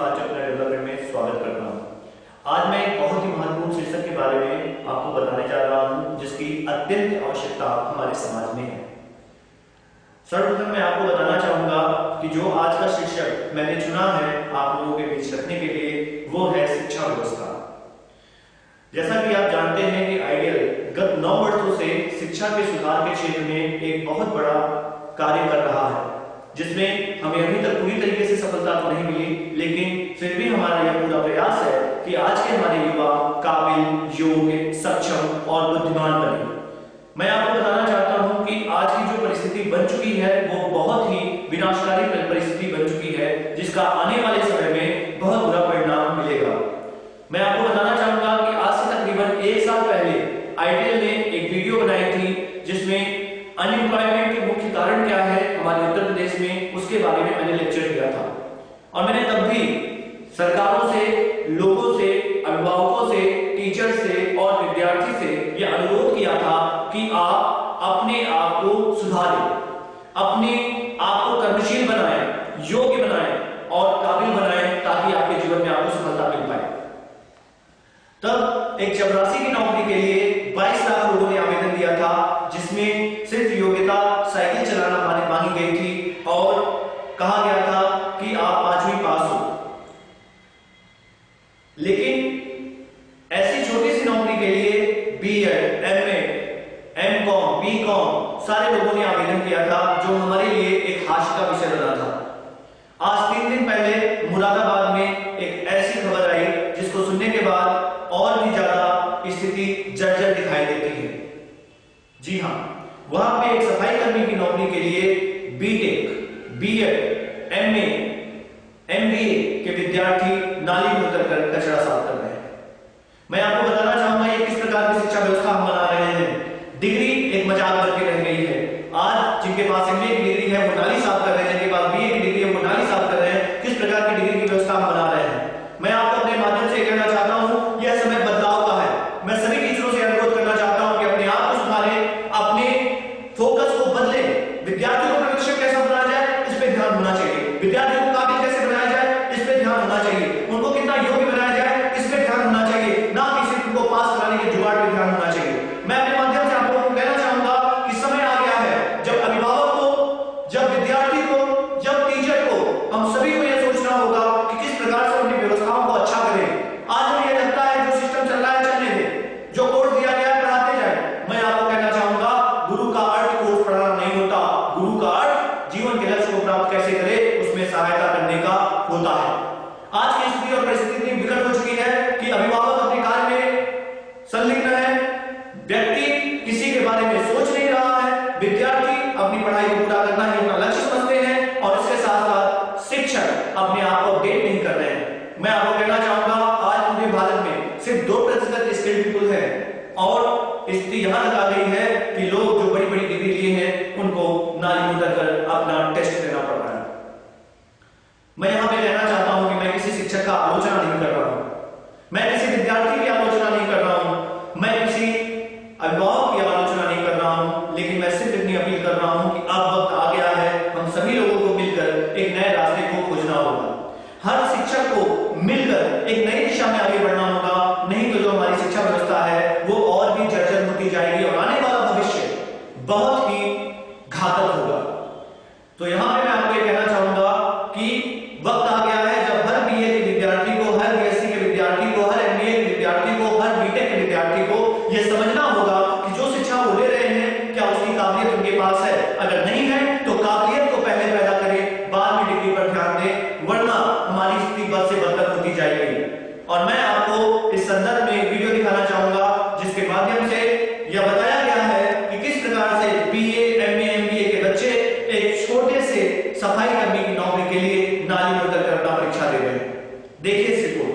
Infrastructure development में स्वागत करता हूं। आज मैं एक बहुत ही महत्वपूर्ण शीर्षक के बारे में आपको बताने जा रहा हूं, जिसकी अत्यंत आवश्यकता हमारे समाज में है। सर्वप्रथम मैं आपको बताना चाहूंगा कि जो आज का शीर्षक मैंने चुना है आप लोगों के बीच रखने के लिए, वो है शिक्षा व्यवस्था। जैसा कि आप जानते हैं कि आइडियल गत 9 वर्षों से शिक्षा के सुधार के क्षेत्र में एक बहुत बड़ा कार्य कर रहा है, जिसमें हमें अभी तक पूरी तरीके से सफलता तो नहीं मिली, लेकिन फिर भी हमारा यह पूरा प्रयास है कि आज के हमारे युवा काबिल, योग्य, सक्षम और बुद्धिमान बने। मैं आपको बताना चाहता हूं कि आज की जो परिस्थिति बन चुकी है वो बहुत ही विनाशकारी परिस्थिति बन चुकी है, जिसका आने वाले समय में बहुत बुरा परिणाम मिलेगा। मैं आपको बताना चाहूंगा कि आज से तकरीबन 1 साल पहले आईटीएल ने एक वीडियो बनाई थी, जिसमें अनएम्प्लॉयमेंट के मुख्य कारण क्या है हमारे उत्तर प्रदेश में, उसके बारे में मैंने लेक्चर दिया था। और मैंने तब भी सरकारों से, लोगों से, अभिभावकों से, टीचर से और विद्यार्थी से यह अनुरोध किया था कि आप अपने आप को सुधारें, अपने आप को कर्मशील बनाएं, योग्य बनाएं और काबिल बनाएं, ताकि आपके जीवन में आपको सफलता मिल पाए। तब एक चपरासी की नौकरी के लिए 22 लाख लोगों ने आवेदन दिया था, जिसमें सिर्फ योग्यता साइकिल चलाना मांगी गई थी और कहा गया था कि आप 5वीं पास हो। लेकिन ऐसी छोटी सी नौकरी के लिए बीएड, एमए, एमकॉम, बीकॉम सारे लोगों ने आवेदन किया था, जो हमारे लिए एक हास्य का विषय बना था। आज 3 दिन पहले मुरादाबाद में एक ऐसी खबर आई जिसको सुनने के बाद और भी ज्यादा स्थिति जर्जर दिखाई देती है। जी हां, वहां पे एक सफाई कर्मी की नौकरी के लिए बीटेक, बीएड, एमए, एमबीए के विद्यार्थी नाली में उतरकर कचरा साफ कर रहे हैं। मैं आपको बताना चाहूंगा ये किस प्रकार की शिक्षा व्यवस्था हम बना रहे हैं। डिग्री एक मजाक बन के रह गई है। आज जिनके पास एमबीए की डिग्री है वो नाली साफ कर रहे हैं, जिनके पास बीए की डिग्री है वो नाली साफ कर रहे हैं। किस प्रकार की डिग्री की व्यवस्था हम बना रहे हैं। मैं आपको अपने माध्यम से कहना चाहता हूं, यह समय बदलाव का है। मैं सभी टीचरों से अनुरोध करना चाहता हूं कि अपने आप को सुधारें, अपने फोकस को बदलें। विद्यार्थियों को प्रशिक्षक कैसा बनाया जाए, इस पे ध्यान होना चाहिए। विद्यार्थियों को काबिल कैसे बनाया जाए, इस पे ध्यान होना चाहिए। उनको कितना योग्य बनाया जाए, इस पे ध्यान होना चाहिए, ना कि सिर्फ उनको पास कराने के जुगाड़ पे ध्यान होना चाहिए। मैं अपने माध्यम से आप लोगों को कहना चाहूंगा कि समय आ गया है जब अभिभावक को, जब विद्यार्थी को, जब टीचर को, हम सभी को यह सोचना होगा कि किस प्रकार से अपनी व्यवस्थाओं को अच्छा करें। आज हमें यह लगता है जो सिस्टम चल रहा है चलने दें, जो कोर्स दिया गया है पढ़ाते जाए। मैं आपको कहना चाहूंगा गुरु का अर्थ कोर्स पढ़ाना नहीं होता, गुरु का अर्थ जीवन के लक्ष्य को प्राप्त कैसे करे उसमें सहायता करने का होता है। आज की स्थिति और परिस्थिति इतनी विकट हो चुकी है कि अभिभावक अपने कार्य में संलग्न है, व्यक्ति किसी के बारे में सोच नहीं रहा है, विद्यार्थी अपनी पढ़ाई को पूरा करना ही अपना लक्ष्य समझते हैं और इसके साथ साथ शिक्षक अपने आप को अपडेट नहीं कर रहे हैं। मैं आपको कहना चाहूंगा आज पूरे भारत में सिर्फ 2% स्किल्ड पीपल है और स्थिति यहां तक आ गई है कि लोग जो बड़ी बड़ी डिग्री लिए हैं उनको नाली में उतरकर अपना टेस्ट देना पड़ रहा है। मैं यहां पे कहना चाहता हूं कि मैं किसी शिक्षक का आलोचना नहीं कर रहा हूं, मैं किसी विद्यार्थी की आलोचना नहीं कर रहा हूं, मैं किसी अभिभावक की आलोचना नहीं कर रहा हूं, लेकिन मैं सिर्फ इतनी अपील कर रहा हूं कि अब वक्त आ गया है हम सभी लोगों को मिलकर एक नए रास्ते को खोजना होगा। हर शिक्षक को मिलकर एक नई दिशा में आगे बढ़ना होगा, नहीं तो जो हमारी शिक्षा व्यवस्था है वो और भी जर्जर होती जाएगी और आने वाला भविष्य बहुत ही घातक होगा। तो यहां पे मैं आपको ये कहना चाहूंगा कि वक्त आ गया है जब हर बीए के विद्यार्थी को, हर बीएससी के विद्यार्थी को, हर एमबीए के विद्यार्थी को, हर बीटेक के विद्यार्थी को यह समझना होगा कि जो शिक्षा वो ले रहे हैं क्या उसकी काबिलियत उनके पास है। अगर नहीं है तो काबिलियत को पहले पैदा करें, बाद में डिग्री पर ध्यान दें, वरना हमारी स्थिति बद से बदतर होती जाएगी। और मैं आपको इस संदर्भ में एक वीडियो दिखाना चाहूंगा जिसके माध्यम से यह बताया गया है कि किस प्रकार से बीए, एमए, एमबीए के बच्चे एक छोटे से सफाई कर्मी की नौकरी के लिए नाली में उतरकर अपना परीक्षा दे रहे हैं। देखिए इस रिपोर्ट।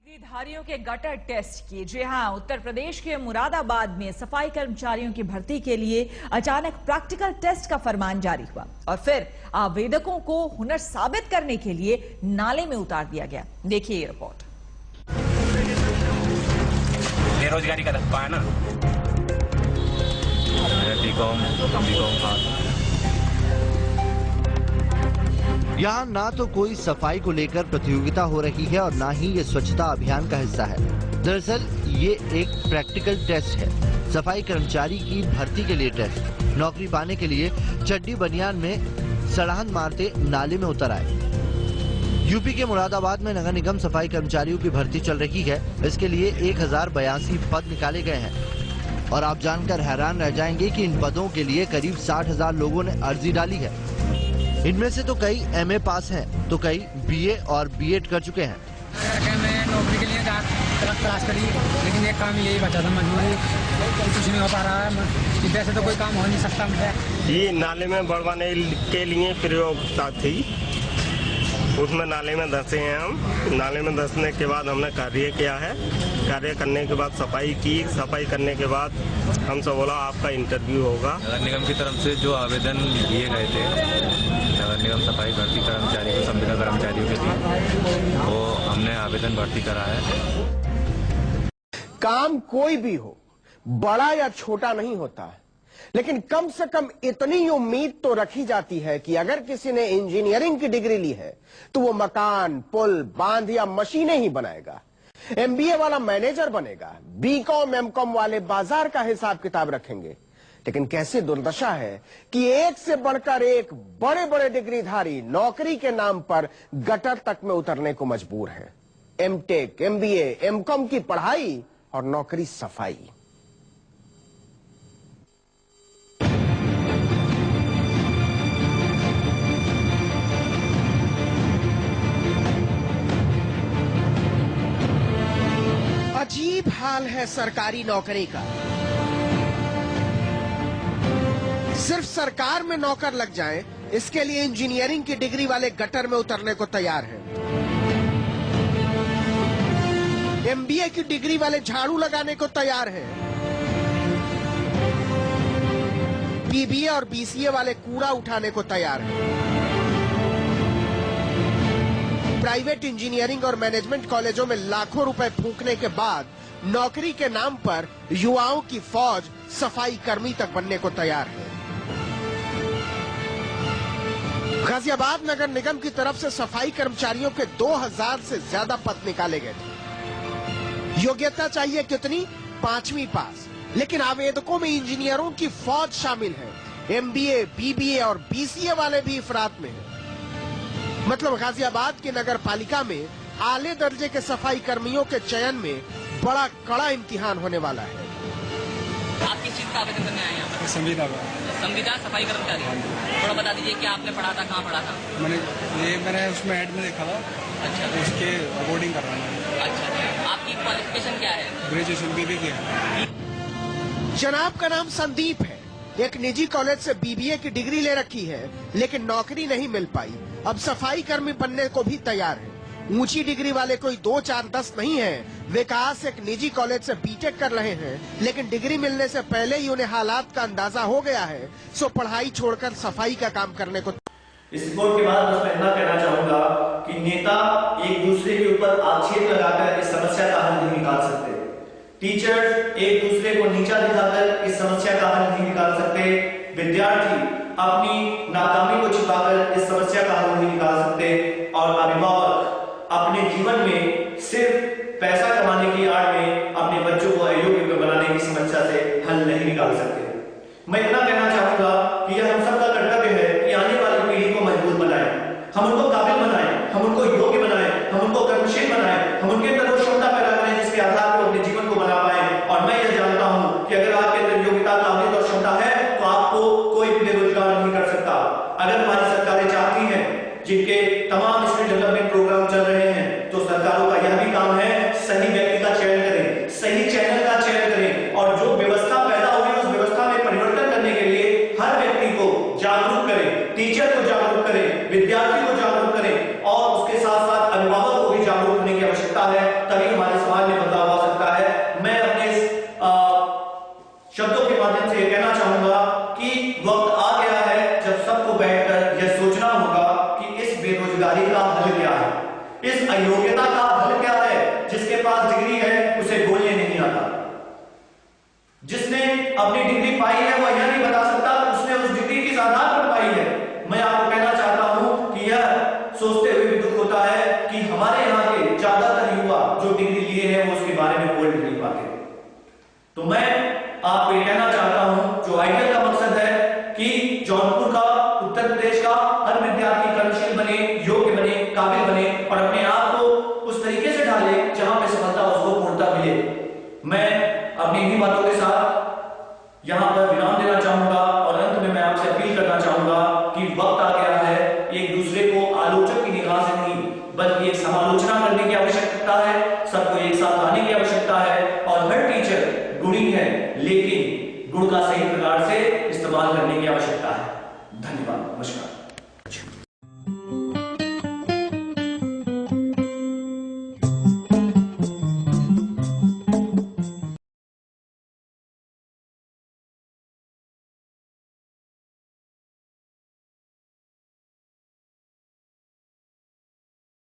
डिग्रीधारियों के गटर टेस्ट की। जी हां, उत्तर प्रदेश के मुरादाबाद में सफाई कर्मचारियों की भर्ती के लिए अचानक प्रैक्टिकल टेस्ट का फरमान जारी हुआ और फिर आवेदकों को हुनर साबित करने के लिए नाले में उतार दिया गया। देखिए ये रिपोर्ट। बेरोजगारी का धक्का है ना, बीकॉम पास यहाँ ना तो कोई सफाई को लेकर प्रतियोगिता हो रही है और ना ही ये स्वच्छता अभियान का हिस्सा है। दरअसल ये एक प्रैक्टिकल टेस्ट है, सफाई कर्मचारी की भर्ती के लिए टेस्ट। नौकरी पाने के लिए चड्डी बनियान में सड़ान मारते नाले में उतर आए। यूपी के मुरादाबाद में नगर निगम सफाई कर्मचारियों की भर्ती चल रही है। इसके लिए 1082 पद निकाले गए हैं और आप जानकर हैरान रह जाएंगे कि इन पदों के लिए करीब 60,000 लोगों ने अर्जी डाली है। इनमें से तो कई MA पास हैं, तो कई BA और B.Ed कर चुके हैं। मैं नौकरी के लिए तलाश करी, लेकिन एक काम यही बचा था, मजबूरी कुछ नहीं हो पा रहा है। वैसे तो कोई काम हो नहीं सकता मुझे। ये नाले में बढ़वाने के लिए प्रयोगता थी, उसमें नाले में धंसे हैं हम। नाले में धंसने के बाद हमने कार्य किया है। कार्य करने के बाद सफाई की। सफाई करने के बाद हमसे बोला आपका इंटरव्यू होगा। नगर निगम की तरफ से जो आवेदन दिए गए थे नगर निगम सफाई भर्ती कर्मचारी को संविदा कर्मचारियों के लिए, वो हमने आवेदन भर्ती करा है। काम कोई भी हो, बड़ा या छोटा नहीं होता है, लेकिन कम से कम इतनी उम्मीद तो रखी जाती है कि अगर किसी ने इंजीनियरिंग की डिग्री ली है तो वो मकान, पुल, बांध या मशीनें ही बनाएगा। MBA वाला मैनेजर बनेगा, BCom, MCom वाले बाजार का हिसाब किताब रखेंगे। लेकिन कैसी दुर्दशा है कि एक से बढ़कर एक बड़े बड़े डिग्रीधारी नौकरी के नाम पर गटर तक में उतरने को मजबूर हैं। MTech, MBA, MCom की पढ़ाई और नौकरी सफाई। अजीब हाल है सरकारी नौकरी का। सिर्फ सरकार में नौकर लग जाए, इसके लिए इंजीनियरिंग की डिग्री वाले गटर में उतरने को तैयार हैं। MBA की डिग्री वाले झाड़ू लगाने को तैयार हैं। BBA और BCA वाले कूड़ा उठाने को तैयार हैं। प्राइवेट इंजीनियरिंग और मैनेजमेंट कॉलेजों में लाखों रुपए फूंकने के बाद नौकरी के नाम पर युवाओं की फौज सफाई कर्मी तक बनने को तैयार है। गाजियाबाद नगर निगम की तरफ से सफाई कर्मचारियों के 2000 से ज्यादा पद निकाले गए थे। योग्यता चाहिए कितनी? 5वीं पास। लेकिन आवेदकों में इंजीनियरों की फौज शामिल है। MBA, BBA और BCA वाले भी इफरात में हैं। मतलब गाजियाबाद की नगर पालिका में आले दर्जे के सफाई कर्मियों के चयन में बड़ा कड़ा इम्तिहान होने वाला है। आप किस चीज का आवेदन करने आए हैं? संविदा सफाई कर्मचारी। थोड़ा बता दीजिए कि आपने पढ़ा था, कहाँ पढ़ा था? मैंने उसमें ऐड में देखा था। अच्छा, उसके रिकॉर्डिंग कर रहा हूँ। अच्छा, आपकी क्वालिफिकेशन क्या है? ग्रेजुएशन BBA किया। जनाब का नाम संदीप है। एक निजी कॉलेज से BBA की डिग्री ले रखी है, लेकिन नौकरी नहीं मिल पाई। अब सफाई कर्मी बनने को भी तैयार है। ऊंची डिग्री वाले कोई 2, 4, 10 नहीं है। विकास एक निजी कॉलेज से BTech कर रहे हैं, लेकिन डिग्री मिलने से पहले ही उन्हें हालात का अंदाजा हो गया है, सो पढ़ाई छोड़कर सफाई का काम करने को। इस रिपोर्ट के बाद बस मैं इतना कहना चाहूंगा कि नेता एक दूसरे के ऊपर आक्षेप लगाकर इस समस्या का हल नहीं निकाल सकते। टीचर्स एक दूसरे को नीचा दिखाकर इस समस्या का हल नहीं निकाल सकते। विद्यार्थी अपनी नाकामी को छिपाकर इस समस्या का हल नहीं निकाल सकते। और अभिभावक अपने जीवन में सिर्फ पैसा कमाने की आड़ में अपने बच्चों को अयोग्य बनाने की समस्या से हल नहीं निकाल सकते। मैं इतना कहना चाहूंगा कि यह हम सबका कर्तव्य है कि आने वाली पीढ़ी को मजबूत बनाएं, हम उनको काबिल बनाएं, हम उनको योग्य बनाएं, हम उनको कर्मशील बनाएं, हम उनके अंदर वो क्षमता पैदा करें जिसके आधार पर अपने जीवन को बना पाए। और मैं यह जानता हूं कि अगर आपके अंदर योग्यता, काबिलियत और क्षमता है तो आपको कोई भी बेरोजगार नहीं कर सकता। अगर हमारी सरकारें चाहती हैं, जिनके तमाम स्किल डेवलपमेंट प्रोग्राम चल रहे हैं, तो सरकारों का यह भी काम है सही व्यक्ति का चयन करें, सही चैनल का चयन करें और जो व्यवस्था पैदा हुई उस व्यवस्था में परिवर्तन करने के लिए हर व्यक्ति को जागरूक करें, टीचर को जागरूक करें, विद्यार्थी को जागरूक करें और उसके साथ साथ अभिभावक को भी जागरूक करने की आवश्यकता है, तभी हमारे समाज में बदलाव आ सकता है। मैं अपने शब्दों के माध्यम से कहना चाहूंगा कि वक्त आ गया है जब सबको बैठकर यह सोचना होगा कि इस बेरोजगारी का हल क्या है, इस अयोग्यता का हल क्या है। जिसके पास डिग्री है उसे बोलने नहीं आता, जिसने अपनी डिग्री पाई है वह यह नहीं बता सकता उसने उस डिग्री किस आधार पर पाई है। मैं आपको कहना चाहता हूं कि यह हमारे यहाँ के ज्यादातर युवा जो डिग्री लिए हैं वो उसके बारे में बोल नहीं पाते। तो मैं आपको ये कहना चाहता हूं, जो आइडियल का मकसद है कि जौनपुर का, उत्तर प्रदेश का हर विद्यार्थी कर्मशील बने, योग्य बने, काबिल बने और अपने आप को उस तरीके से ढाले जहां पे सफलता उसको पूर्णता मिले। मैं अपनी इन्हीं बातों के साथ यहां पर विराम देना चाहूंगा और अंत में मैं आपसे अपील करना चाहूंगा कि वक्त आ गया है एक दूसरे को आलोचक की निगाह से नहीं बल्कि एक समालोचना करने की आवश्यकता है, सबको एक साथ लाने की आवश्यकता है और हर टीचर गुणी है लेकिन गुण का सही प्रकार से इस्तेमाल करने की आवश्यकता है। धन्यवाद, नमस्कार।